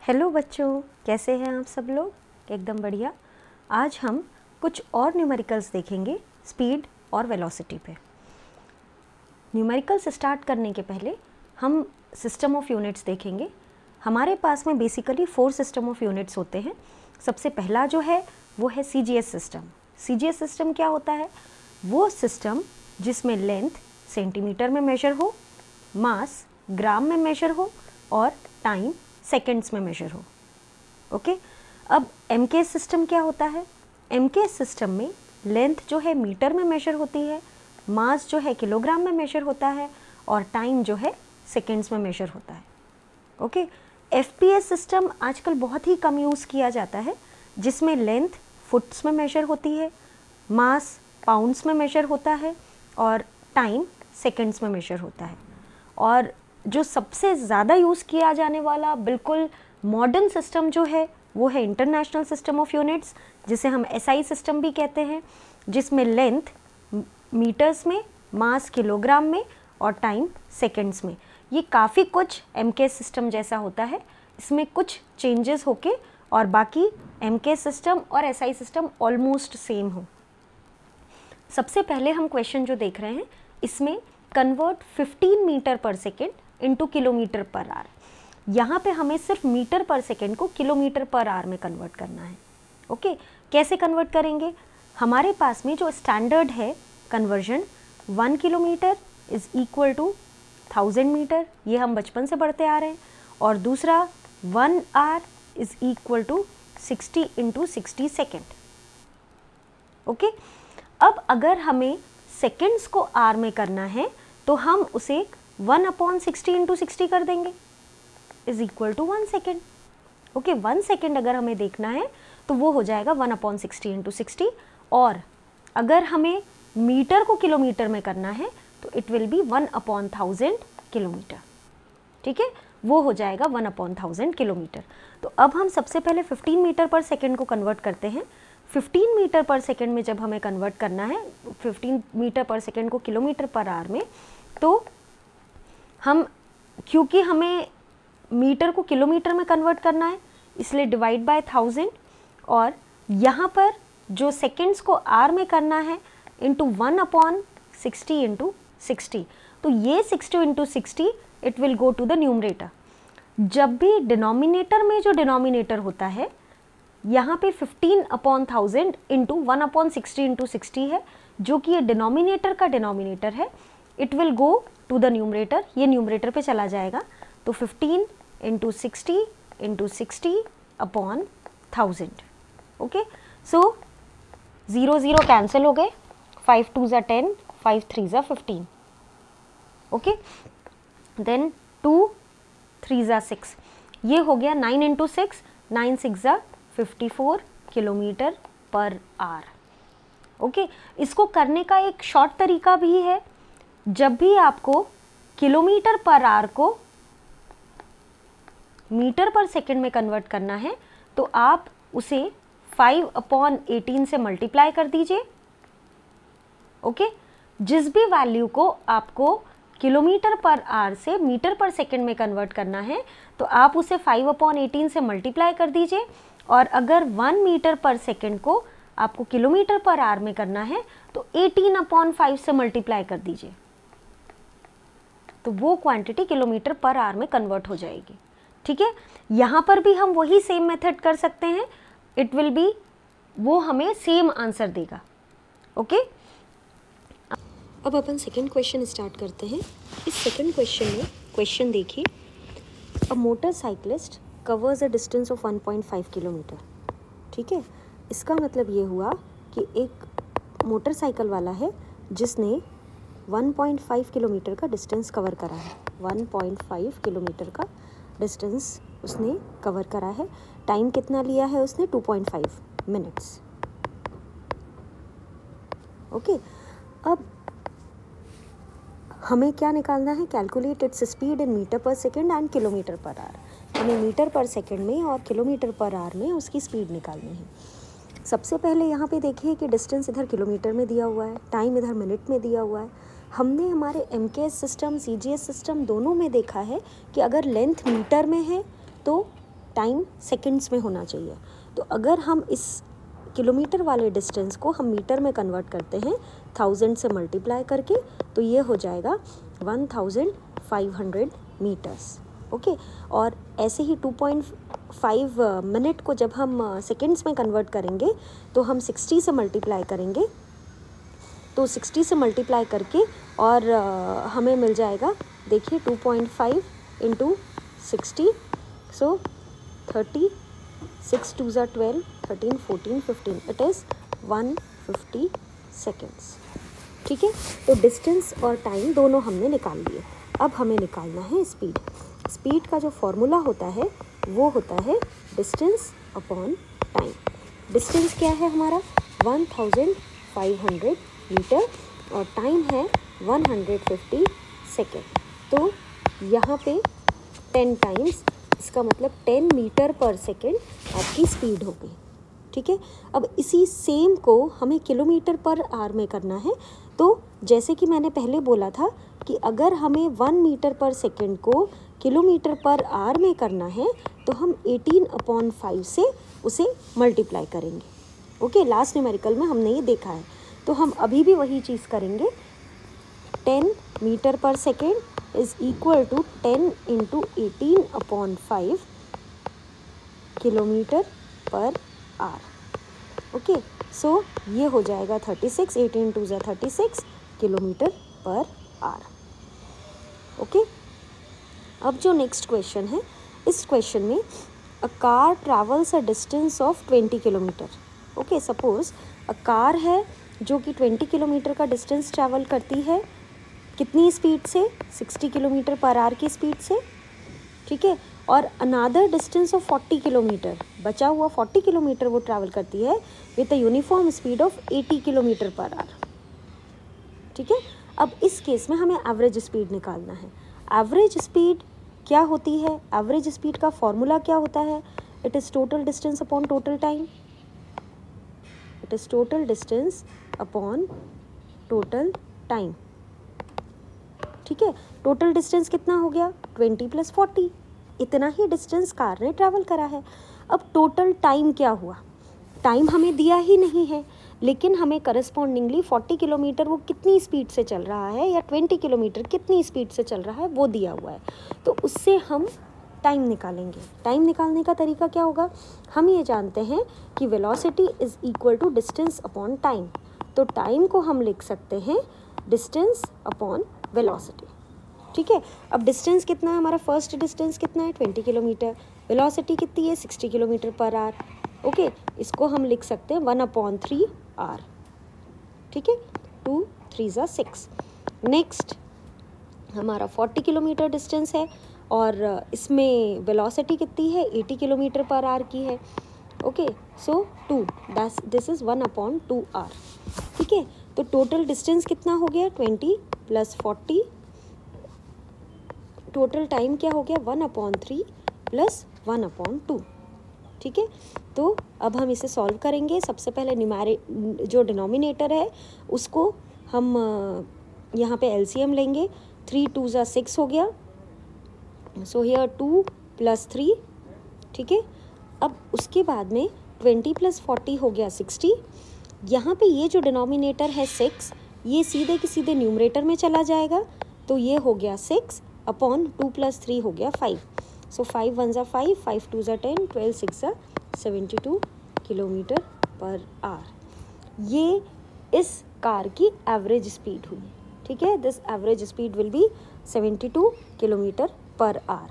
Hello बच्चों, कैसे हैं आप सब लोग? एकदम बढ़िया। आज हम कुछ और न्यूमेरिकल्स देखेंगे स्पीड और वेलोसिटी पे। न्यूमेरिकल्स स्टार्ट करने के पहले हम सिस्टम ऑफ यूनिट्स देखेंगे। हमारे पास में बेसिकली 4 सिस्टम ऑफ यूनिट्स होते हैं। सबसे पहला जो है वो है सीजीएस सिस्टम। सीजीएस सिस्टम क्या होता है? वो सिस्टम जिसमें लेंथ सेंटीमीटर में मेजर हो, मास ग्राम में मेजर हो और टाइम सेकेंड्स में मेजर हो। ओके, अब एमके सिस्टम क्या होता है? एमके सिस्टम में लेंथ जो है मीटर में मेजर होती है, मास जो है किलोग्राम में मेजर होता है और टाइम जो है सेकेंड्स में मेजर होता है। ओके, एफपीएस सिस्टम आजकल बहुत ही कम यूज़ किया जाता है, जिसमें लेंथ फुट्स में मेजर होती है, मास पाउंड्स में मेजर होता है और टाइम सेकेंड्स में मेजर होता है। और जो सबसे ज़्यादा यूज़ किया जाने वाला बिल्कुल मॉडर्न सिस्टम जो है वो है इंटरनेशनल सिस्टम ऑफ यूनिट्स, जिसे हम एसआई सिस्टम भी कहते हैं, जिसमें लेंथ मीटर्स में, मास किलोग्राम में और टाइम सेकेंड्स में। ये काफ़ी कुछ एमके सिस्टम जैसा होता है, इसमें कुछ चेंजेस होके और बाकी एमके सिस्टम और एसआई सिस्टम ऑलमोस्ट सेम हो। सबसे पहले हम क्वेश्चन जो देख रहे हैं इसमें convert 15 metre per second into kilometre per our. यहाँ पे हमें सिर्फ मीटर पर सेकेंड को किलोमीटर पर आवर में कन्वर्ट करना है। ओके, कैसे कन्वर्ट करेंगे? हमारे पास में जो स्टैंडर्ड है conversion 1 kilometre is equal to 1000 metre, ये हम बचपन से पढ़ते आ रहे हैं। और दूसरा 1 hour is equal to 60 into 60 second. Okay, अब अगर हमें सेकेंड्स को आर में करना है तो हम उसे 1/60 इंटू 60 कर देंगे, is equal to 1 second. Okay, 1 second अगर हमें देखना है तो वो हो जाएगा 1/60 इंटू 60। और अगर हमें मीटर को किलोमीटर में करना है तो इट विल बी 1/1000 किलोमीटर। ठीक है, वो हो जाएगा 1/1000 किलोमीटर। तो अब हम सबसे पहले 15 मीटर पर सेकेंड को कन्वर्ट करते हैं। 15 मीटर पर सेकेंड में जब हमें कन्वर्ट करना है 15 मीटर पर सेकेंड को किलोमीटर पर आवर में, तो हम क्योंकि हमें मीटर को किलोमीटर में कन्वर्ट करना है इसलिए डिवाइड बाय 1000, और यहाँ पर जो सेकेंड्स को आर में करना है इंटू 1/60 इंटू 60। तो ये 60 into 60 it will go to the numerator. जब भी डिनोमिनेटर में जो डिनोमिनेटर होता है यहाँ पे 15/1000 इंटू 1/60 इंटू 60 है, जो कि ये डिनोमिनेटर का डिनोमिनेटर है, it will go to the numerator, ये न्यूमरेटर पे चला जाएगा। तो 15 into 60 into 60/1000। Okay, so 0 0 cancel हो गए, 5 2 ज़ा 10, 5 3 ज़ा 15। ओके, देन 2 3 ज़ा 6, ये हो गया 9 इंटू 6, 9 6 ज़ा 54 किलोमीटर पर आवर। ओके, इसको करने का एक शॉर्ट तरीका भी है। जब भी आपको किलोमीटर पर आवर को मीटर पर सेकेंड में कन्वर्ट करना है तो आप उसे 5/18 से मल्टीप्लाई कर दीजिए। ओके, जिस भी वैल्यू को आपको किलोमीटर पर आवर से मीटर पर सेकेंड में कन्वर्ट करना है तो आप उसे 5/18 से मल्टीप्लाई कर दीजिए। और अगर 1 मीटर पर सेकेंड को आपको किलोमीटर पर आवर में करना है तो 18/5 से मल्टीप्लाई कर दीजिए, तो वो क्वांटिटी किलोमीटर पर आवर में कन्वर्ट हो जाएगी। ठीक है, यहाँ पर भी हम वही सेम मेथड कर सकते हैं, इट विल बी, वो हमें सेम आंसर देगा। ओके, अब अपन सेकंड क्वेश्चन स्टार्ट करते हैं। इस सेकंड क्वेश्चन में क्वेश्चन देखिए, a motorcyclist covers a distance of 1.5 kilometre. ठीक है, इसका मतलब ये हुआ कि एक मोटरसाइकिल वाला है जिसने 1.5 किलोमीटर का डिस्टेंस कवर करा है। 1.5 किलोमीटर का डिस्टेंस उसने कवर करा है। टाइम कितना लिया है उसने? 2.5 मिनट्स। ओके, अब हमें क्या निकालना है? Calculate its speed in metre per second and kilometre per hour. हमें मीटर पर सेकेंड में और किलोमीटर पर आवर में उसकी स्पीड निकालनी है। सबसे पहले यहाँ पे देखिए कि डिस्टेंस इधर किलोमीटर में दिया हुआ है, टाइम इधर मिनट में दिया हुआ है। हमने हमारे एमकेएस सिस्टम, सीजीएस सिस्टम दोनों में देखा है कि अगर लेंथ मीटर में है तो टाइम सेकंड्स में होना चाहिए। तो अगर हम इस किलोमीटर वाले डिस्टेंस को हम मीटर में कन्वर्ट करते हैं 1000 से मल्टीप्लाई करके, तो ये हो जाएगा 1500 मीटर्स। ओके, और ऐसे ही 2.5 मिनट को जब हम सेकंड्स में कन्वर्ट करेंगे तो हम 60 से मल्टीप्लाई करेंगे, तो 60 से मल्टीप्लाई करके और हमें मिल जाएगा, देखिए 2.5 इंटू 60, सो 30, 6 2 ज़ा 12, 13, 14, 15, इट इज़ 150 सेकेंड्स। ठीक है, तो डिस्टेंस और टाइम दोनों हमने निकाल लिए। अब हमें निकालना है स्पीड। स्पीड का जो फॉर्मूला होता है वो होता है डिस्टेंस अपॉन टाइम। डिस्टेंस क्या है हमारा 1500 मीटर और टाइम है 150 सेकेंड। तो यहाँ पे 10 टाइम्स, इसका मतलब 10 मीटर पर सेकेंड आपकी स्पीड होगी। ठीक है, अब इसी सेम को हमें किलोमीटर पर आवर में करना है। तो जैसे कि मैंने पहले बोला था कि अगर हमें 1 मीटर पर सेकेंड को किलोमीटर पर आवर में करना है तो हम 18/5 से उसे मल्टीप्लाई करेंगे। ओके, लास्ट न्यूमेरिकल में हमने ये देखा है, तो हम अभी भी वही चीज़ करेंगे। 10 metre per second is equal to 10 into 18/5 kilometre per hour. Okay, so ये हो जाएगा 36, 18 2 ज़ा 36 किलोमीटर पर आवर। ओके, अब जो नेक्स्ट क्वेश्चन है, इस क्वेश्चन में a car travels a distance of 20 kilometre. Okay, suppose a car है जो कि 20 किलोमीटर का डिस्टेंस ट्रैवल करती है, कितनी स्पीड से, 60 किलोमीटर पर आवर की स्पीड से। ठीक है, और अनादर डिस्टेंस ऑफ 40 किलोमीटर, बचा हुआ 40 किलोमीटर वो ट्रैवल करती है with a uniform speed of 80 kilometre per our. ठीक है, अब इस केस में हमें एवरेज स्पीड निकालना है। एवरेज स्पीड क्या होती है, एवरेज स्पीड का फॉर्मूला क्या होता है, it is total distance upon total time. It is total distance upon total time. ठीक है, टोटल डिस्टेंस कितना हो गया 20 + 40, इतना ही डिस्टेंस कार ने ट्रैवल करा है। अब टोटल टाइम क्या हुआ, टाइम हमें दिया ही नहीं है, लेकिन हमें करस्पॉन्डिंगली 40 किलोमीटर वो कितनी स्पीड से चल रहा है या 20 किलोमीटर कितनी स्पीड से चल रहा है वो दिया हुआ है, तो उससे हम टाइम निकालेंगे। टाइम निकालने का तरीका क्या होगा, हम ये जानते हैं कि velocity is equal to distance upon time. तो टाइम को हम लिख सकते हैं डिस्टेंस अपॉन वेलोसिटी। ठीक है, अब डिस्टेंस कितना है हमारा, फर्स्ट डिस्टेंस कितना है 20 किलोमीटर, वेलोसिटी कितनी है 60 किलोमीटर पर आवर। ओके, इसको हम लिख सकते हैं 1/3 आर। ठीक है, 2 3 ज़ा 6। नेक्स्ट हमारा 40 किलोमीटर डिस्टेंस है और इसमें वेलोसिटी कितनी है 80 किलोमीटर पर आवर की है। Okay, so 2 this is 1/2 r. ठीक है, तो टोटल डिस्टेंस कितना हो गया 20 + 40, टोटल टाइम क्या हो गया 1/3 + 1/2। ठीक है, तो अब हम इसे सॉल्व करेंगे। सबसे पहले जो डिनोमिनेटर है उसको हम यहाँ पे एलसीएम लेंगे। 3 2 ज़ा 6 हो गया, सो हियर 2 + 3। ठीक है, अब उसके बाद में 20 + 40 हो गया 60। यहाँ पे ये जो डिनोमिनेटर है 6, ये सीधे के सीधे न्यूमरेटर में चला जाएगा, तो ये हो गया 6/2 + 3 हो गया 5। सो 5 1 ज़ा 5, 5 2 ज़ा 10, 12 6 ज़ा 72 किलोमीटर पर आवर। ये इस कार की एवरेज स्पीड हुई। ठीक है, this average speed will be 72 kilometre per our.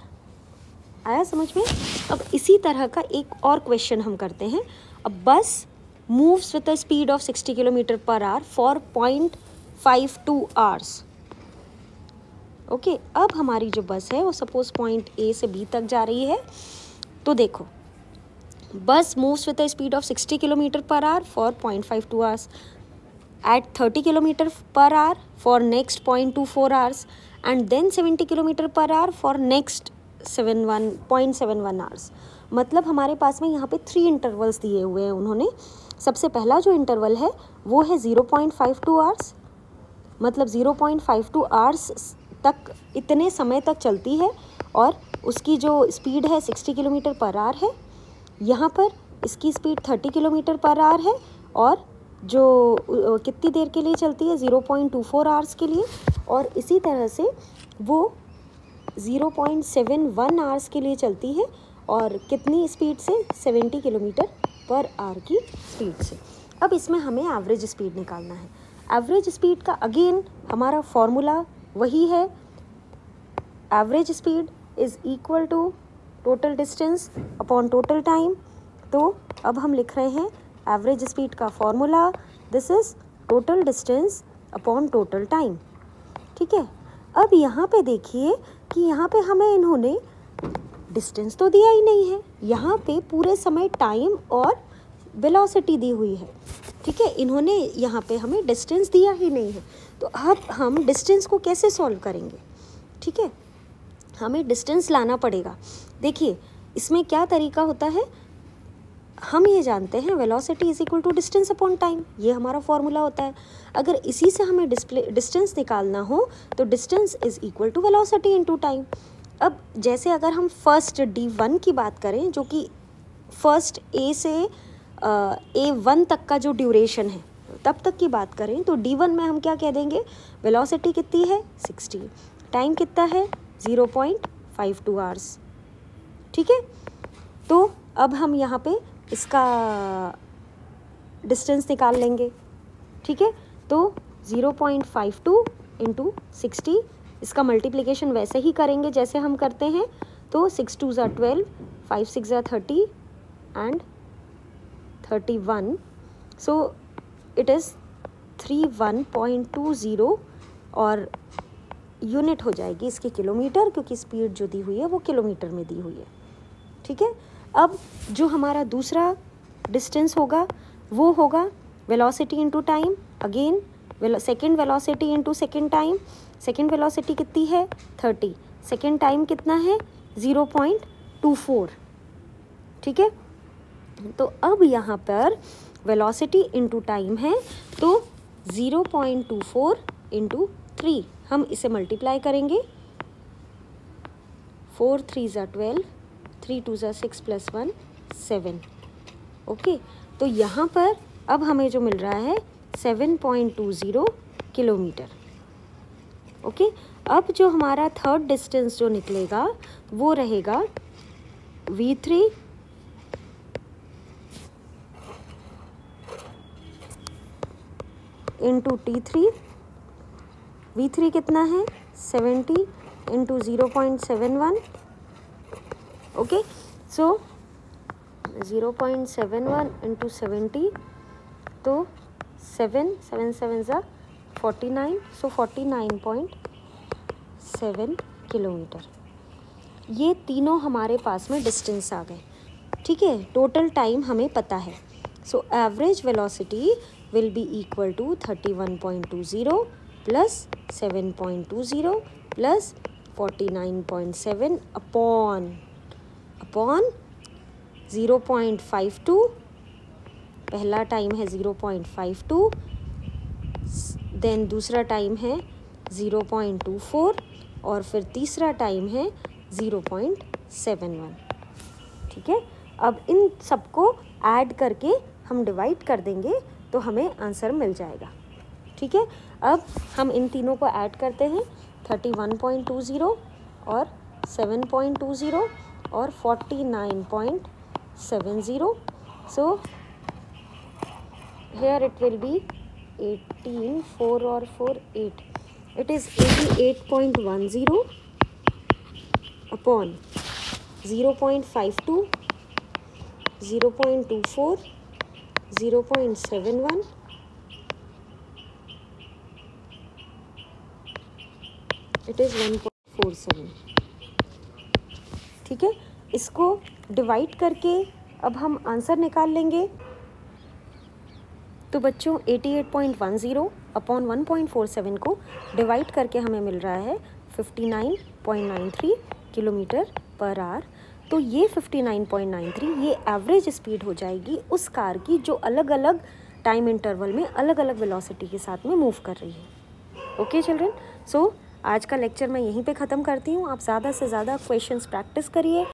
आया समझ में। अब इसी तरह का एक और क्वेश्चन हम करते हैं। अब बस moves with a speed of 60 kilometre per hour for 0.52 hours. Okay, अब हमारी जो बस है वो सपोज पॉइंट ए से बी तक जा रही है। तो देखो, bus moves with a speed of 60 kilometre per hour for 0.52 hours at 30 kilometre per hour for next 0.24 hours and then 70 kilometre per hour for next 0.71 hours. मतलब हमारे पास में यहाँ पे 3 इंटरवल्स दिए हुए हैं उन्होंने। सबसे पहला जो इंटरवल है वो है 0.52 आवर्स, मतलब 0.52 आवर्स तक, इतने समय तक चलती है और उसकी जो स्पीड है 60 किलोमीटर पर आवर है, यहाँ पर इसकी स्पीड 30 किलोमीटर पर आवर है, और जो कितनी देर के लिए चलती है 0.24 आवर्स के लिए, और इसी तरह से वो 0.71 आवर्स के लिए चलती है, और कितनी स्पीड से 70 किलोमीटर पर आवर की स्पीड से। अब इसमें हमें एवरेज स्पीड निकालना है। एवरेज स्पीड का अगेन हमारा फॉर्मूला वही है, average speed is equal to total distance upon total time. तो अब हम लिख रहे हैं एवरेज स्पीड का formula, this is total distance upon total time. ठीक है, अब यहाँ पे देखिए कि यहाँ पे हमें इन्होंने डिस्टेंस तो दिया ही नहीं है, यहाँ पे पूरे समय टाइम और वेलोसिटी दी हुई है। ठीक है, इन्होंने यहाँ पे हमें डिस्टेंस दिया ही नहीं है। तो अब हम डिस्टेंस को कैसे सॉल्व करेंगे? ठीक है, हमें डिस्टेंस लाना पड़ेगा। देखिए इसमें क्या तरीका होता है, हम ये जानते हैं velocity is equal to distance upon time, ये हमारा फॉर्मूला होता है। अगर इसी से हमें डिस्टेंस निकालना हो तो distance is equal to velocity into time. अब जैसे अगर हम फर्स्ट D1 की बात करें, जो कि फर्स्ट A से A1 तक का जो ड्यूरेशन है तब तक की बात करें, तो D1 में हम क्या कह देंगे, वेलोसिटी कितनी है 60, टाइम कितना है 0.52 आवर्स। ठीक है, तो अब हम यहाँ पे इसका डिस्टेंस निकाल लेंगे। ठीक है, तो 0.52 इंटू 60, इसका मल्टीप्लिकेशन वैसे ही करेंगे जैसे हम करते हैं। तो 6 2 ज़ा 12, 5 6 ज़ा 30 एंड 31, सो इट इज़ 31.20, और यूनिट हो जाएगी इसकी किलोमीटर, क्योंकि स्पीड जो दी हुई है वो किलोमीटर में दी हुई है। ठीक है, अब जो हमारा दूसरा डिस्टेंस होगा वो होगा velocity into time. Again second velocity into second time. Second velocity कितनी है 30, सेकेंड टाइम कितना है 0.24। ठीक है, तो अब यहाँ पर वेलोसिटी इनटू टाइम है, तो 0.24 इंटू 3 हम इसे मल्टीप्लाई करेंगे। 4 3 ज़ा 12, 3 2 ज़ा 6 प्लस 1 7। ओके, तो यहाँ पर अब हमें जो मिल रहा है 7.20 किलोमीटर। ओके, अब जो हमारा थर्ड डिस्टेंस जो निकलेगा वो रहेगा V3 इंटू T3। V3 कितना है 70 इंटू 0.71। ओके, सो 0.71 इंटू 70, तो 7 7 7 ज़ा 49, सो 49.7 किलोमीटर। ये तीनों हमारे पास में डिस्टेंस आ गए। ठीक है, टोटल टाइम हमें पता है। So average velocity will be equal to 31.20 plus 7.20 plus 49.7 upon 0.52। पहला टाइम है 0.52, देन दूसरा टाइम है 0.24, और फिर तीसरा टाइम है 0.71। ठीक है, अब इन सबको ऐड करके हम डिवाइड कर देंगे तो हमें आंसर मिल जाएगा। ठीक है, अब हम इन तीनों को ऐड करते हैं, 31.20 और 7.20 और 49.70। सो here it will be 18, 4 और 4 8, it is 88.10 upon 0.52, 0.24, 0.71, it is 1.47। ठीक है, इसको डिवाइड करके अब हम आंसर निकाल लेंगे। तो बच्चों 88.10 अपॉन 1.47 को डिवाइड करके हमें मिल रहा है 59.93 किलोमीटर पर आवर। तो ये 59.93 ये एवरेज स्पीड हो जाएगी उस कार की जो अलग अलग टाइम इंटरवल में अलग अलग वेलोसिटी के साथ में मूव कर रही है। ओके चिल्ड्रन, सो आज का लेक्चर मैं यहीं पे ख़त्म करती हूँ। आप ज़्यादा से ज़्यादा क्वेश्चंस प्रैक्टिस करिए।